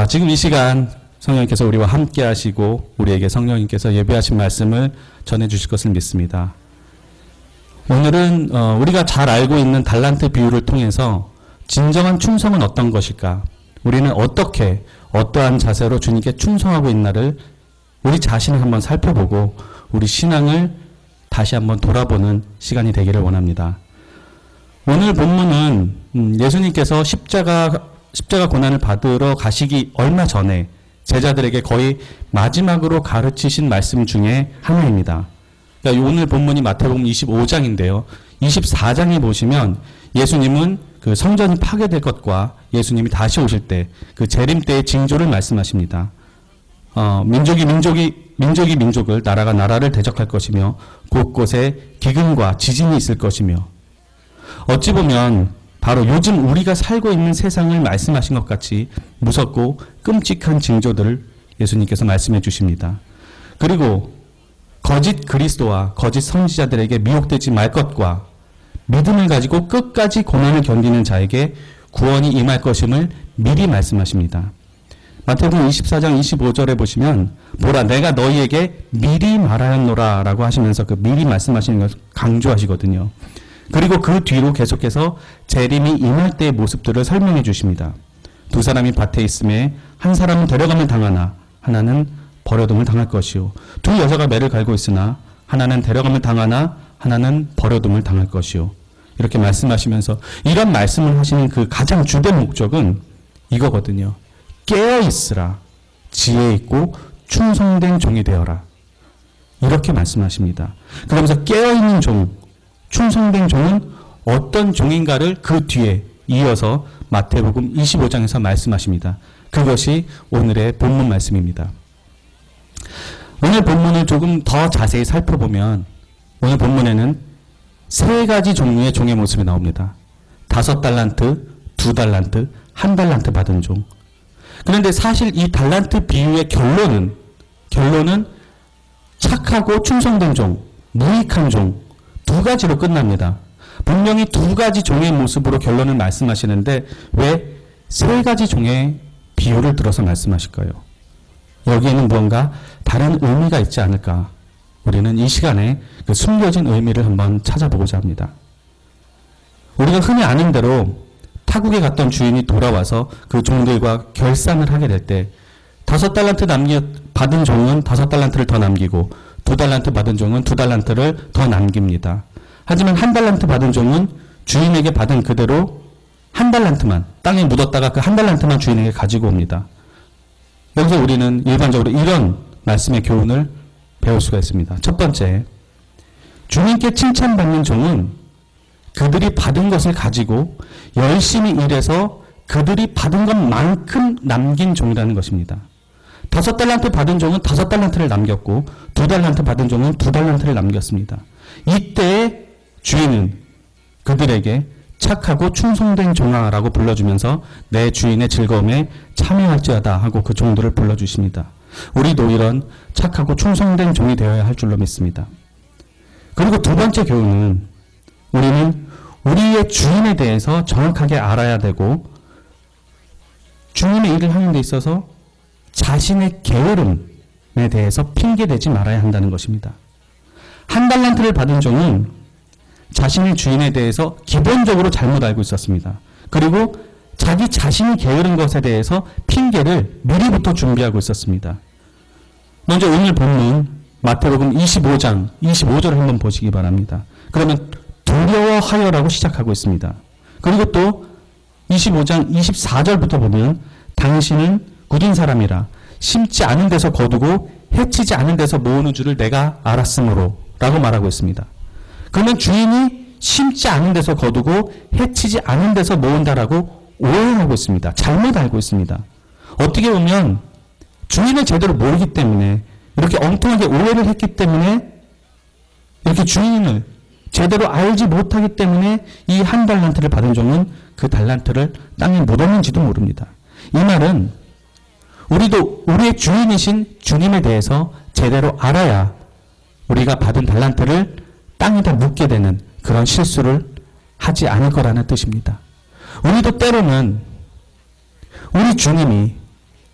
지금 이 시간 성령님께서 우리와 함께 하시고 우리에게 성령님께서 예배하신 말씀을 전해주실 것을 믿습니다. 오늘은 우리가 잘 알고 있는 달란트 비유를 통해서 진정한 충성은 어떤 것일까? 우리는 어떻게 어떠한 자세로 주님께 충성하고 있나를 우리 자신을 한번 살펴보고 우리 신앙을 다시 한번 돌아보는 시간이 되기를 원합니다. 오늘 본문은 예수님께서 십자가 고난을 받으러 가시기 얼마 전에 제자들에게 거의 마지막으로 가르치신 말씀 중에 하나입니다. 그러니까 오늘 본문이 마태복음 25장인데요. 24장에 보시면 예수님은 그 성전이 파괴될 것과 예수님이 다시 오실 때 그 재림 때의 징조를 말씀하십니다. 민족이 민족을, 나라가 나라를 대적할 것이며 곳곳에 기근과 지진이 있을 것이며, 어찌 보면 바로 요즘 우리가 살고 있는 세상을 말씀하신 것 같이 무섭고 끔찍한 징조들을 예수님께서 말씀해 주십니다. 그리고 거짓 그리스도와 거짓 선지자들에게 미혹되지 말 것과 믿음을 가지고 끝까지 고난을 견디는 자에게 구원이 임할 것임을 미리 말씀하십니다. 마태복음 24장 25절에 보시면 보라 내가 너희에게 미리 말하였노라 라고 하시면서 그 미리 말씀하시는 것을 강조하시거든요. 그리고 그 뒤로 계속해서 재림이 임할 때의 모습들을 설명해 주십니다. 두 사람이 밭에 있음에 한 사람은 데려가면 당하나 하나는 버려둠을 당할 것이요, 두 여자가 매를 갈고 있으나 하나는 데려가면 당하나 하나는 버려둠을 당할 것이요. 이렇게 말씀하시면서 이런 말씀을 하시는 그 가장 주된 목적은 이거거든요. 깨어있으라, 지혜 있고 충성된 종이 되어라, 이렇게 말씀하십니다. 그러면서 깨어있는 종, 충성된 종은 어떤 종인가를 그 뒤에 이어서 마태복음 25장에서 말씀하십니다. 그것이 오늘의 본문 말씀입니다. 오늘 본문을 조금 더 자세히 살펴보면 오늘 본문에는 세 가지 종류의 종의 모습이 나옵니다. 5달란트, 2달란트, 1달란트 받은 종. 그런데 사실 이 달란트 비유의 결론은 착하고 충성된 종, 무익한 종, 두 가지로 끝납니다. 분명히 두 가지 종의 모습으로 결론을 말씀하시는데 왜 세 가지 종의 비유를 들어서 말씀하실까요? 여기에는 무언가 다른 의미가 있지 않을까? 우리는 이 시간에 그 숨겨진 의미를 한번 찾아보고자 합니다. 우리가 흔히 아는 대로 타국에 갔던 주인이 돌아와서 그 종들과 결산을 하게 될 때 5달란트 받은 종은 5달란트를 더 남기고 2달란트 받은 종은 2달란트를 더 남깁니다. 하지만 1달란트 받은 종은 주인에게 받은 그대로 1달란트만 땅에 묻었다가 그 1달란트만 주인에게 가지고 옵니다. 여기서 우리는 일반적으로 이런 말씀의 교훈을 배울 수가 있습니다. 첫 번째, 주님께 칭찬받는 종은 그들이 받은 것을 가지고 열심히 일해서 그들이 받은 것만큼 남긴 종이라는 것입니다. 5달란트 받은 종은 5달란트를 남겼고 2달란트 받은 종은 2달란트를 남겼습니다. 이때 주인은 그들에게 착하고 충성된 종아라고 불러주면서 내 주인의 즐거움에 참여할지어다 하고 그 종들을 불러주십니다. 우리도 이런 착하고 충성된 종이 되어야 할 줄로 믿습니다. 그리고 두 번째 교훈은 우리는 우리의 주인에 대해서 정확하게 알아야 되고 주님의 일을 하는 데 있어서 자신의 게으름에 대해서 핑계대지 말아야 한다는 것입니다. 1달란트를 받은 종은 자신의 주인에 대해서 기본적으로 잘못 알고 있었습니다. 그리고 자기 자신이 게으른 것에 대해서 핑계를 미리부터 준비하고 있었습니다. 먼저 오늘 본문 마태복음 25장 25절을 한번 보시기 바랍니다. 그러면 두려워하여라고 시작하고 있습니다. 그리고 또 25장 24절부터 보면 당신은 굳은 사람이라 심지 않은 데서 거두고 해치지 않은 데서 모으는 줄을 내가 알았으므로 라고 말하고 있습니다. 그러면 주인이 심지 않은 데서 거두고 해치지 않은 데서 모은다라고 오해하고 있습니다. 잘못 알고 있습니다. 어떻게 보면 주인을 제대로 모르기 때문에, 이렇게 엉뚱하게 오해를 했기 때문에, 이렇게 주인을 제대로 알지 못하기 때문에 이 1달란트를 받은 종은 그 달란트를 땅에 묻었는지도 모릅니다. 이 말은 우리도 우리의 주인이신 주님에 대해서 제대로 알아야 우리가 받은 달란트를 땅에다 묻게 되는 그런 실수를 하지 않을 거라는 뜻입니다. 우리도 때로는 우리 주님이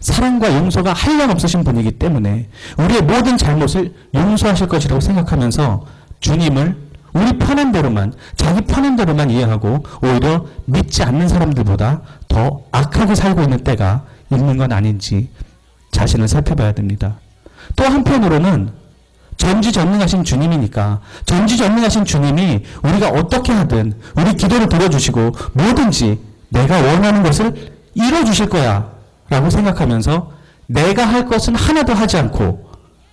사랑과 용서가 한량없으신 분이기 때문에 우리의 모든 잘못을 용서하실 것이라고 생각하면서 주님을 우리 편한 대로만, 자기 편한 대로만 이해하고 오히려 믿지 않는 사람들보다 더 악하게 살고 있는 때가 있는 건 아닌지 자신을 살펴봐야 됩니다. 또 한편으로는 전지전능하신 주님이니까 전지전능하신 주님이 우리가 어떻게 하든 우리 기도를 들어주시고 뭐든지 내가 원하는 것을 이뤄주실 거야 라고 생각하면서 내가 할 것은 하나도 하지 않고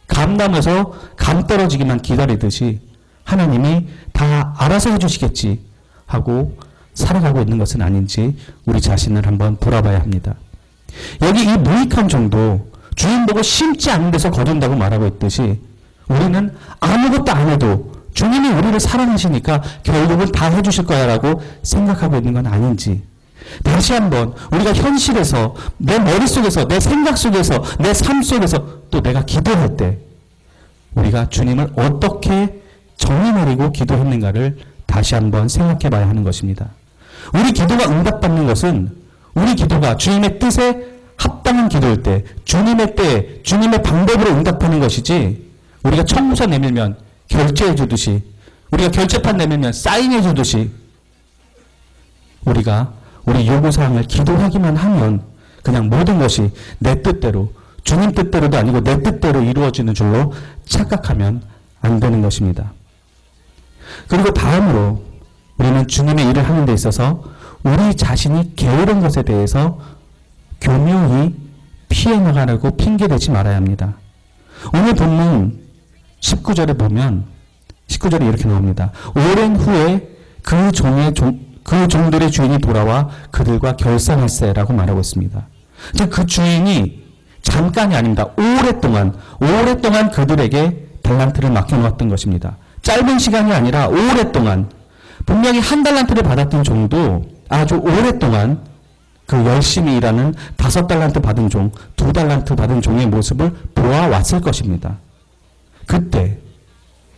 감남아서 감 떨어지기만 기다리듯이 하나님이 다 알아서 해주시겠지 하고 살아가고 있는 것은 아닌지 우리 자신을 한번 돌아봐야 합니다. 여기 이 무익한 종도 주인 보고 심지 않은 데서 거둔다고 말하고 있듯이 우리는 아무것도 안 해도 주님이 우리를 사랑하시니까 결국은 다 해주실 거야 라고 생각하고 있는 건 아닌지 다시 한번 우리가 현실에서 내 머릿속에서 내 생각 속에서 내 삶 속에서 또 내가 기도할 때 우리가 주님을 어떻게 정의 내리고 기도했는가를 다시 한번 생각해 봐야 하는 것입니다. 우리 기도가 응답받는 것은 우리 기도가 주님의 뜻에 합당한 기도일 때 주님의 때에 주님의 방법으로 응답하는 것이지 우리가 청구서 내밀면 결제해 주듯이 우리가 결제판 내밀면 사인해 주듯이 우리가 우리 요구사항을 기도하기만 하면 그냥 모든 것이 내 뜻대로 주님 뜻대로도 아니고 내 뜻대로 이루어지는 줄로 착각하면 안 되는 것입니다. 그리고 다음으로 우리는 주님의 일을 하는 데 있어서 우리 자신이 게으른 것에 대해서 교묘히 피해 나가려고 핑계대지 말아야 합니다. 오늘 본문 19절에 보면 19절에 이렇게 나옵니다. 오랜 후에 그 종들의 주인이 돌아와 그들과 결산할세라고 말하고 있습니다. 즉 그 주인이 잠깐이 아닙니다. 오랫동안 그들에게 달란트를 맡겨놓았던 것입니다. 짧은 시간이 아니라 오랫동안 분명히 한 달란트를 받았던 종도 아주 오랫동안 그 열심히 일하는 5달란트 받은 종, 2달란트 받은 종의 모습을 보아왔을 것입니다. 그때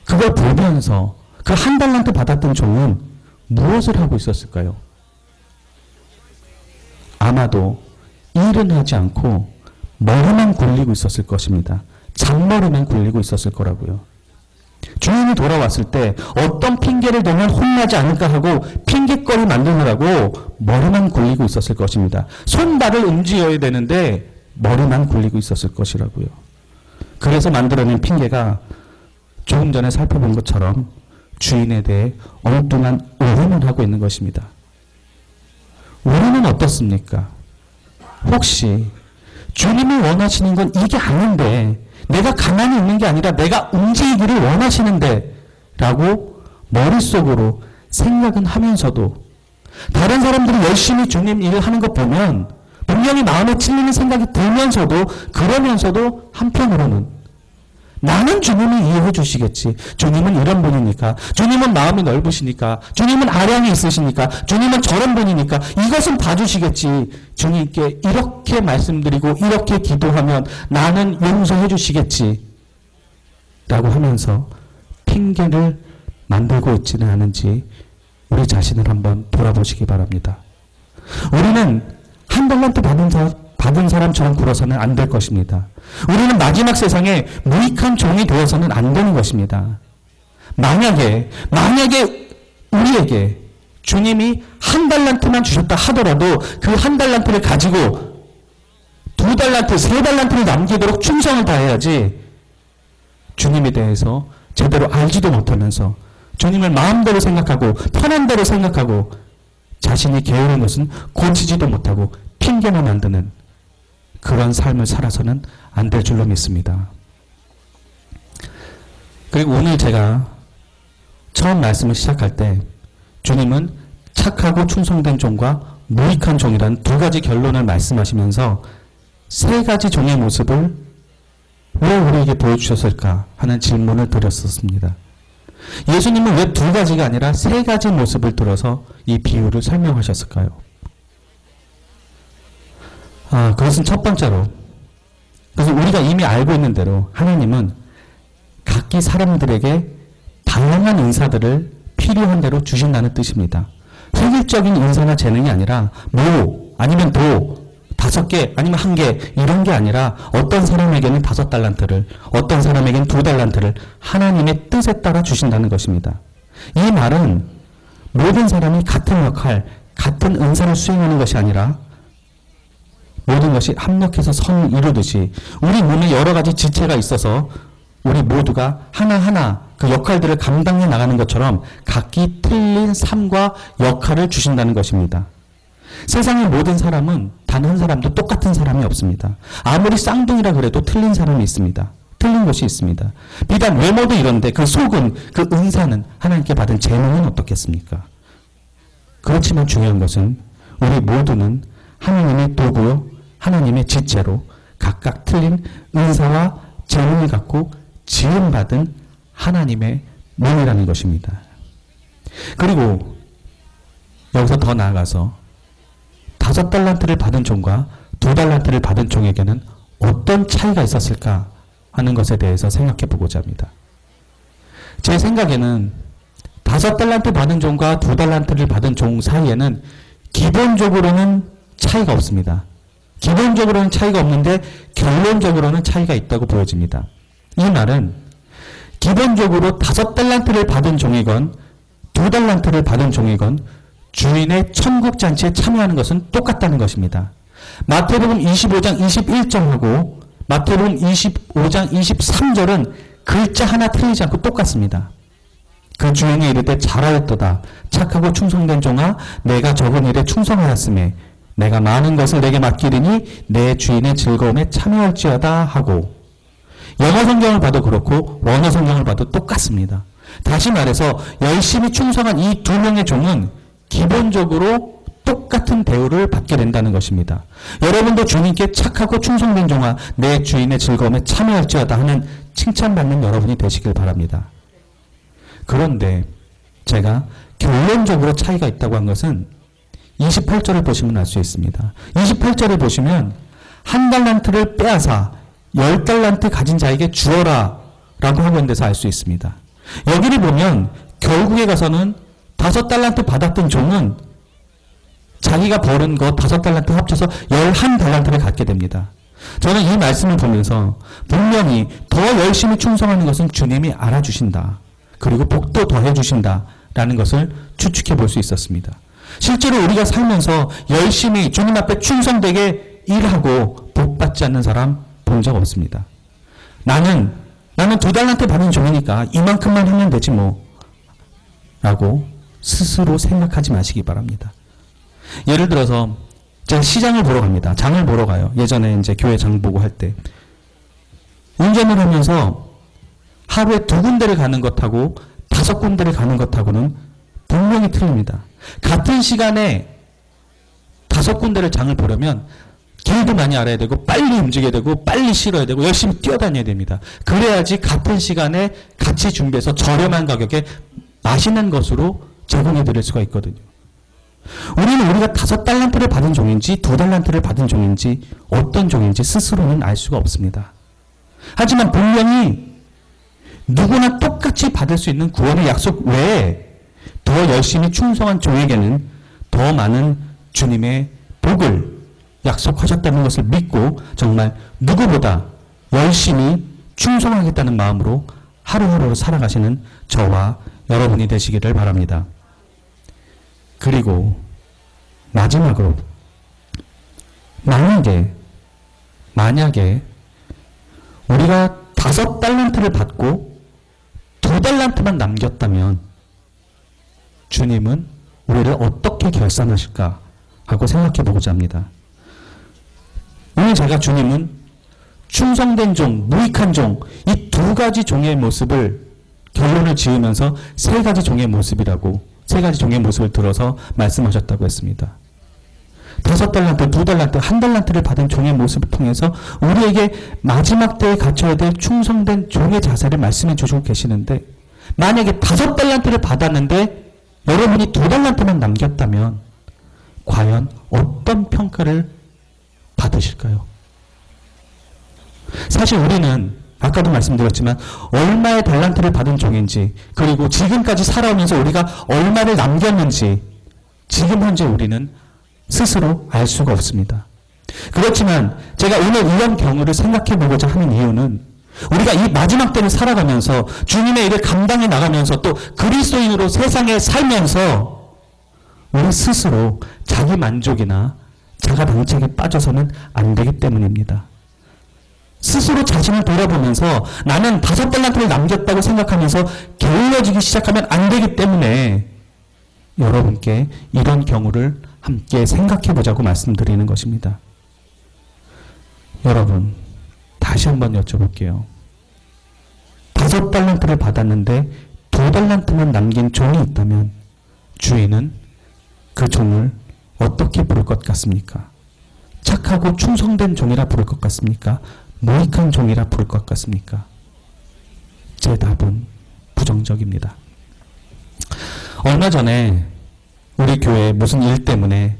그걸 보면서 그 한 달란트 받았던 종은 무엇을 하고 있었을까요? 아마도 일은 하지 않고 머리만 굴리고 있었을 것입니다. 잔머리만 굴리고 있었을 거라고요. 주인이 돌아왔을 때 어떤 핑계를 대면 혼나지 않을까 하고 핑계거리 만드느라고 머리만 굴리고 있었을 것입니다. 손발을 움직여야 되는데 머리만 굴리고 있었을 것이라고요. 그래서 만들어낸 핑계가 조금 전에 살펴본 것처럼 주인에 대해 엉뚱한 오해를 하고 있는 것입니다. 우리는 어떻습니까? 혹시 주님이 원하시는 건 이게 아닌데 내가 가만히 있는 게 아니라 내가 움직이기를 원하시는데 라고 머릿속으로 생각은 하면서도 다른 사람들이 열심히 주님 일을 하는 거 보면 분명히 마음에 찔리는 생각이 들면서도 그러면서도 한편으로는 나는 주님이 이해해 주시겠지. 주님은 이런 분이니까. 주님은 마음이 넓으시니까. 주님은 아량이 있으시니까. 주님은 저런 분이니까. 이것은 봐주시겠지. 주님께 이렇게 말씀드리고 이렇게 기도하면 나는 용서해 주시겠지. 라고 하면서 핑계를 만들고 있지는 않은지 우리 자신을 한번 돌아보시기 바랍니다. 우리는 한 달란트 받은 사람처럼 굴어서는 안 될 것입니다. 우리는 마지막 세상에 무익한 종이 되어서는 안 되는 것입니다. 만약에 우리에게 주님이 한 달란트만 주셨다 하더라도 그 한 달란트를 가지고 2달란트, 3달란트를 남기도록 충성을 다해야지 주님에 대해서 제대로 알지도 못하면서 주님을 마음대로 생각하고 편한 대로 생각하고 자신이 게으른 것은 고치지도 못하고 핑계만 만드는 그런 삶을 살아서는 안 될 줄로 믿습니다. 그리고 오늘 제가 처음 말씀을 시작할 때 주님은 착하고 충성된 종과 무익한 종이라는 2가지 결론을 말씀하시면서 3가지 종의 모습을 왜 우리에게 보여주셨을까 하는 질문을 드렸었습니다. 예수님은 왜 2가지가 아니라 3가지 모습을 들어서 이 비유를 설명하셨을까요? 그것은 첫 번째로, 그래서 우리가 이미 알고 있는 대로 하나님은 각기 사람들에게 다양한 인사들을 필요한 대로 주신다는 뜻입니다. 획일적인 인사나 재능이 아니라 아니면 5개 아니면 1개 이런 게 아니라 어떤 사람에게는 5달란트를 어떤 사람에게는 2달란트를 하나님의 뜻에 따라 주신다는 것입니다. 이 말은 모든 사람이 같은 역할, 같은 은사를 수행하는 것이 아니라 모든 것이 합력해서 선을 이루듯이 우리 몸에 여러 가지 지체가 있어서 우리 모두가 하나하나 그 역할들을 감당해 나가는 것처럼 각기 틀린 삶과 역할을 주신다는 것입니다. 세상의 모든 사람은 단 한 사람도 똑같은 사람이 없습니다. 아무리 쌍둥이라 그래도 틀린 사람이 있습니다. 틀린 것이 있습니다. 비단 외모도 이런데 그 속은, 그 은사는 하나님께 받은 재능은 어떻겠습니까? 그렇지만 중요한 것은 우리 모두는 하나님의 도구요, 하나님의 지체로 각각 틀린 은사와 재능을 갖고 지음받은 하나님의 몸이라는 것입니다. 그리고 여기서 더 나아가서 5달란트를 받은 종과 2달란트를 받은 종에게는 어떤 차이가 있었을까 하는 것에 대해서 생각해 보고자 합니다. 제 생각에는 5달란트 받은 종과 2달란트를 받은 종 사이에는 기본적으로는 차이가 없습니다. 기본적으로는 차이가 없는데 결론적으로는 차이가 있다고 보여집니다. 이 말은 기본적으로 5달란트를 받은 종이건 2달란트를 받은 종이건 주인의 천국잔치에 참여하는 것은 똑같다는 것입니다. 마태복음 25장 21절하고 마태복음 25장 23절은 글자 하나 틀리지 않고 똑같습니다. 그 주인이 이르되 잘하였도다. 착하고 충성된 종아, 내가 적은 일에 충성하였으매 내가 많은 것을 내게 맡기리니 내 주인의 즐거움에 참여할지어다 하고, 영어 성경을 봐도 그렇고 원어 성경을 봐도 똑같습니다. 다시 말해서 열심히 충성한 이 2명의 종은 기본적으로 똑같은 대우를 받게 된다는 것입니다. 여러분도 주님께 착하고 충성된 종아, 내 주인의 즐거움에 참여할지어다 하는 칭찬받는 여러분이 되시길 바랍니다. 그런데 제가 결론적으로 차이가 있다고 한 것은 28절을 보시면 알 수 있습니다. 28절을 보시면 1달란트를 빼앗아 10달란트 가진 자에게 주어라 라고 하고 있는 데서 알 수 있습니다. 여기를 보면 결국에 가서는 5달란트 받았던 종은 자기가 벌은 것 5달란트 합쳐서 11달란트를 갖게 됩니다. 저는 이 말씀을 보면서 분명히 더 열심히 충성하는 것은 주님이 알아주신다. 그리고 복도 더해주신다. 라는 것을 추측해 볼 수 있었습니다. 실제로 우리가 살면서 열심히 주님 앞에 충성되게 일하고 복 받지 않는 사람 본 적 없습니다. 나는 2달란트 받은 종이니까 이만큼만 하면 되지 뭐 라고 스스로 생각하지 마시기 바랍니다. 예를 들어서 제가 시장을 보러 갑니다. 장을 보러 가요. 예전에 이제 교회 장 보고 할 때 운전을 하면서 하루에 2군데를 가는 것하고 5군데를 가는 것하고는 분명히 틀립니다. 같은 시간에 5군데를 장을 보려면 길도 많이 알아야 되고 빨리 움직여야 되고 빨리 실어야 되고 열심히 뛰어다녀야 됩니다. 그래야지 같은 시간에 같이 준비해서 저렴한 가격에 맛있는 것으로 제공해 드릴 수가 있거든요. 우리는 우리가 5달란트를 받은 종인지 2달란트를 받은 종인지 어떤 종인지 스스로는 알 수가 없습니다. 하지만 분명히 누구나 똑같이 받을 수 있는 구원의 약속 외에 더 열심히 충성한 종에게는 더 많은 주님의 복을 약속하셨다는 것을 믿고 정말 누구보다 열심히 충성하겠다는 마음으로 하루하루 살아가시는 저와 여러분이 되시기를 바랍니다. 그리고 마지막으로 만약에 우리가 5달란트를 받고 2달란트만 남겼다면 주님은 우리를 어떻게 결산하실까 하고 생각해 보고자 합니다. 오늘 제가 주님은 충성된 종, 무익한 종, 이 2가지 종의 모습을 결론을 지으면서 3가지 종의 모습이라고 3가지 종의 모습을 들어서 말씀하셨다고 했습니다. 5달란트, 2달란트, 1달란트를 받은 종의 모습을 통해서 우리에게 마지막 때에 갖춰야 될 충성된 종의 자세를 말씀해 주시고 계시는데, 만약에 5달란트를 받았는데 여러분이 2달란트만 남겼다면 과연 어떤 평가를 받으실까요? 사실 우리는 아까도 말씀드렸지만 얼마의 달란트를 받은 종인지, 그리고 지금까지 살아오면서 우리가 얼마를 남겼는지 지금 현재 우리는 스스로 알 수가 없습니다. 그렇지만 제가 오늘 이런 경우를 생각해 보고자 하는 이유는 우리가 이 마지막 때를 살아가면서 주님의 일을 감당해 나가면서 또 그리스도인으로 세상에 살면서 우리 스스로 자기 만족이나 자가 방책에 빠져서는 안 되기 때문입니다. 스스로 자신을 돌아보면서 나는 5달란트를 남겼다고 생각하면서 게을러지기 시작하면 안 되기 때문에 여러분께 이런 경우를 함께 생각해 보자고 말씀드리는 것입니다. 여러분, 다시 한번 여쭤볼게요. 5달란트를 받았는데 2달란트만 남긴 종이 있다면 주인은 그 종을 어떻게 부를 것 같습니까? 착하고 충성된 종이라 부를 것 같습니까? 무익한 종이라 부를 것 같습니까? 제 답은 부정적입니다. 얼마 전에 우리 교회에 무슨 일 때문에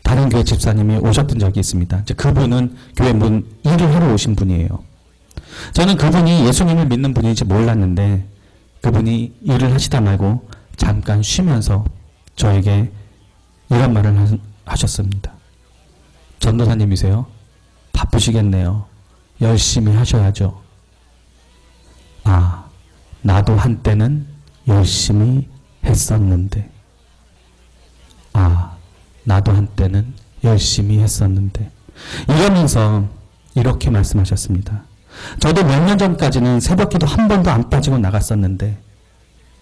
다른 교회 집사님이 오셨던 적이 있습니다. 그분은 교회 문 일을 하러 오신 분이에요. 저는 그분이 예수님을 믿는 분인지 몰랐는데 그분이 일을 하시다 말고 잠깐 쉬면서 저에게 이런 말을 하셨습니다. 전도사님이세요? 바쁘시겠네요. 열심히 하셔야죠. 아, 나도 한때는 열심히 했었는데. 아, 나도 한때는 열심히 했었는데. 이러면서 이렇게 말씀하셨습니다. 저도 몇 년 전까지는 새벽기도 한 번도 안 빠지고 나갔었는데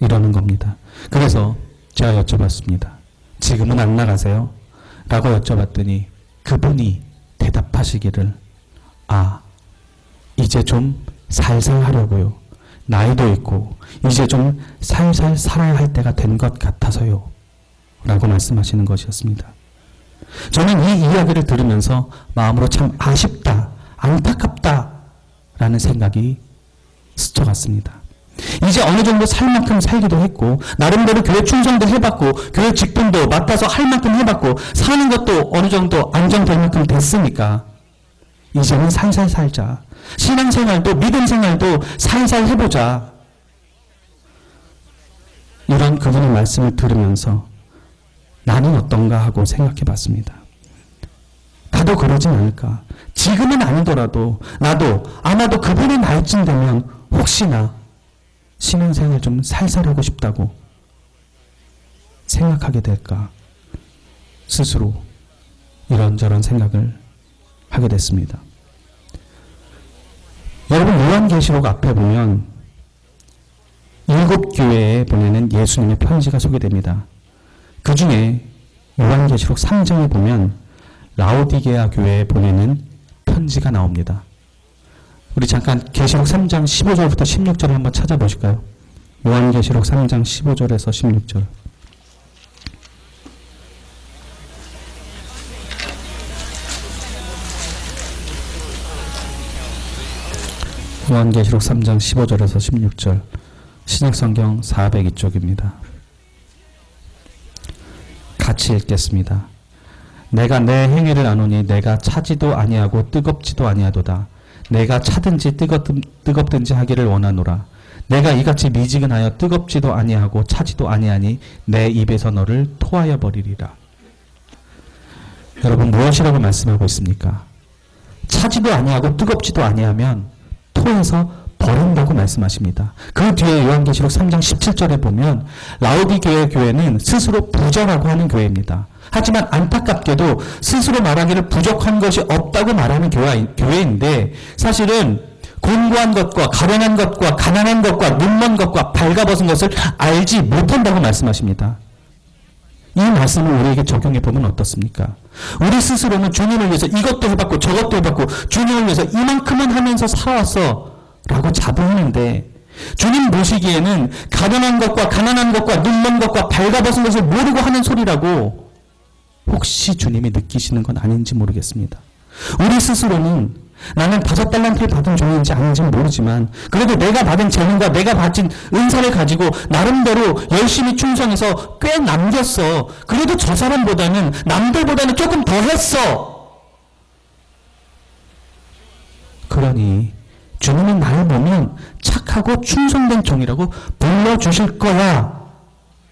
이러는 겁니다. 그래서 제가 여쭤봤습니다. 지금은 안 나가세요? 라고 여쭤봤더니 그분이 대답하시기를 아, 이제 좀 살살 하려고요. 나이도 있고 이제 좀 살살 살아야 할 때가 된 것 같아서요. 라고 말씀하시는 것이었습니다. 저는 이 이야기를 들으면서 마음으로 참 아쉽다, 안타깝다 라는 생각이 스쳐갔습니다. 이제 어느 정도 살 만큼 살기도 했고 나름대로 교회 충성도 해봤고 교회 직분도 맡아서 할 만큼 해봤고 사는 것도 어느 정도 안정될 만큼 됐으니까 이제는 살살 살자. 신앙생활도 믿음 생활도 살살 해보자. 이런 그분의 말씀을 들으면서 나는 어떤가 하고 생각해 봤습니다. 나도 그러진 않을까. 지금은 아니더라도 나도 아마도 그분의 나이쯤 되면 혹시나 신앙생활 좀 살살 하고 싶다고 생각하게 될까. 스스로 이런저런 생각을 하게 됐습니다. 여러분, 요한계시록 앞에 보면 7교회에 보내는 예수님의 편지가 소개됩니다. 그 중에 요한계시록 3장에 보면 라오디게아 교회에 보내는 편지가 나옵니다. 우리 잠깐 계시록 3장 15절부터 16절을 한번 찾아보실까요? 요한계시록 3장 15절에서 16절. 요한계시록 3장 15절에서 16절. 신약성경 402쪽입니다. 같이 읽겠습니다. 내가 내 행위를 아노니 내가 차지도 아니하고 뜨겁지도 아니하도다. 내가 차든지 뜨겁든지 하기를 원하노라. 내가 이같이 미지근하여 뜨겁지도 아니하고 차지도 아니하니 내 입에서 너를 토하여 버리리라. 여러분, 무엇이라고 말씀하고 있습니까? 차지도 아니하고 뜨겁지도 아니하면 토해서 버린다고 말씀하십니다. 그 뒤에 요한계시록 3장 17절에 보면 라오디게아 교회는 스스로 부자라고 하는 교회입니다. 하지만 안타깝게도 스스로 말하기를 부족한 것이 없다고 말하는 교회인데 사실은 곤고한 것과 가련한 것과 가난한 것과 눈먼 것과 발가벗은 것을 알지 못한다고 말씀하십니다. 이 말씀을 우리에게 적용해 보면 어떻습니까? 우리 스스로는 주님을 위해서 이것도 해봤고 저것도 해봤고 주님을 위해서 이만큼은 하면서 살아왔어 라고 자부하는데 주님 보시기에는 가련한 것과 가난한 것과 눈먼 것과 발가벗은 것을 모르고 하는 소리라고 혹시 주님이 느끼시는 건 아닌지 모르겠습니다. 우리 스스로는 나는 5달란트를 받은 종인지 아닌지 모르지만 그래도 내가 받은 재능과 내가 받은 은사를 가지고 나름대로 열심히 충성해서 꽤 남겼어. 그래도 저 사람보다는 남들보다는 조금 더 했어. 그러니 주님은 나를 보면 착하고 충성된 종이라고 불러주실 거야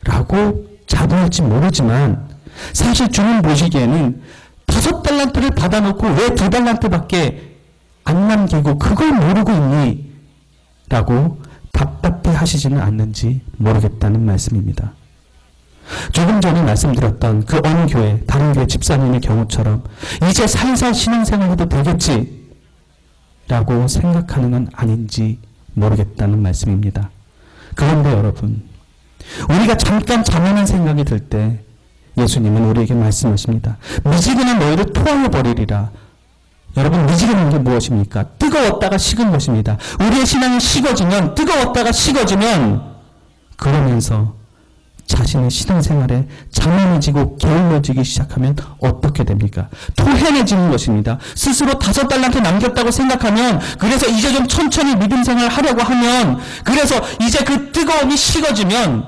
라고 자부할지 모르지만 사실 주님 보시기에는 5달란트 5달란트를 받아놓고 왜 2달란트밖에 안 남기고 그걸 모르고 있니? 라고 답답해 하시지는 않는지 모르겠다는 말씀입니다. 조금 전에 말씀드렸던 그 어느 교회, 다른 교회 집사님의 경우처럼 이제 살살 신앙생활 해도 되겠지 라고 생각하는 건 아닌지 모르겠다는 말씀입니다. 그런데 여러분, 우리가 잠깐 잠하는 생각이 들 때 예수님은 우리에게 말씀하십니다. 미지근한 너희를 토하여 버리리라. 여러분, 미지근한 게 무엇입니까? 뜨거웠다가 식은 것입니다. 우리의 신앙이 식어지면, 뜨거웠다가 식어지면 그러면서 자신의 신앙생활에 자만해지고 게을러지기 시작하면 어떻게 됩니까? 토해내지는 것입니다. 스스로 5달란트 남겼다고 생각하면, 그래서 이제 좀 천천히 믿음 생활을 하려고 하면, 그래서 이제 그 뜨거움이 식어지면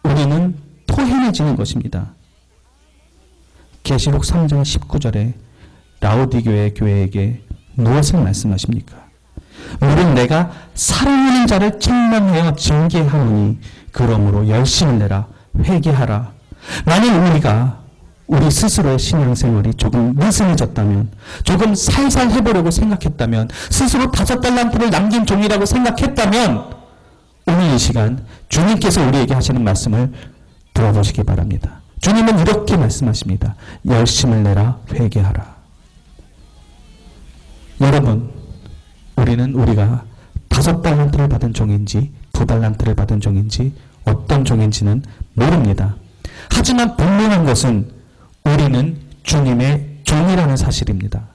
우리는 토해내지는 것입니다. 계시록 3장 19절에 라오디교의 교회에게 무엇을 말씀하십니까? 물은 내가 사랑하는 자를 책망하여 징계하노니 그러므로 열심을 내라, 회개하라. 만일 우리가 우리 스스로의 신앙생활이 조금 느슨해졌다면, 조금 살살 해보려고 생각했다면, 스스로 5달란트를 남긴 종이라고 생각했다면 오늘 이 시간 주님께서 우리에게 하시는 말씀을 들어보시기 바랍니다. 주님은 이렇게 말씀하십니다. 열심을 내라, 회개하라. 여러분, 우리는 우리가 5달란트를 받은 종인지 2달란트를 받은 종인지 어떤 종인지는 모릅니다. 하지만 분명한 것은 우리는 주님의 종이라는 사실입니다.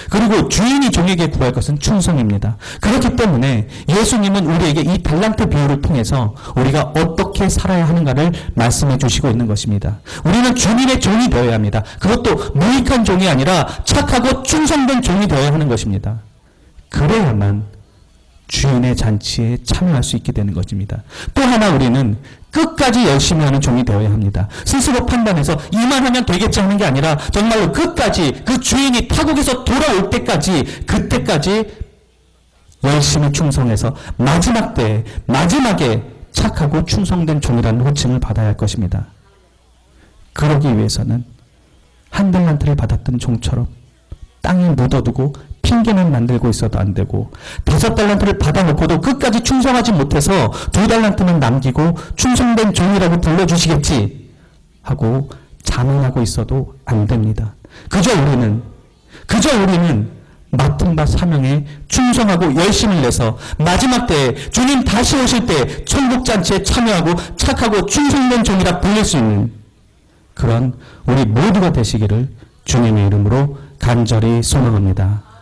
그리고 주인이 종에게 구할 것은 충성입니다. 그렇기 때문에 예수님은 우리에게 이 달란트 비유를 통해서 우리가 어떻게 살아야 하는가를 말씀해 주시고 있는 것입니다. 우리는 주님의 종이 되어야 합니다. 그것도 무익한 종이 아니라 착하고 충성된 종이 되어야 하는 것입니다. 그래야만 주인의 잔치에 참여할 수 있게 되는 것입니다. 또 하나 우리는 끝까지 열심히 하는 종이 되어야 합니다. 스스로 판단해서 이만하면 되겠지 하는 게 아니라 정말로 끝까지 그 주인이 타국에서 돌아올 때까지, 그때까지 열심히 충성해서 마지막 때에, 마지막에 착하고 충성된 종이라는 호칭을 받아야 할 것입니다. 그러기 위해서는 1달란트를 받았던 종처럼 땅에 묻어두고 핑계는 만들고 있어도 안 되고, 5달란트를 받아놓고도 끝까지 충성하지 못해서 2달란트는 남기고 충성된 종이라고 불러주시겠지 하고 자만하고 있어도 안 됩니다. 그저 우리는 맡은 바 사명에 충성하고 열심을 내서 마지막 때에 주님 다시 오실 때 천국잔치에 참여하고 착하고 충성된 종이라 불릴 수 있는 그런 우리 모두가 되시기를 주님의 이름으로 간절히 소망합니다.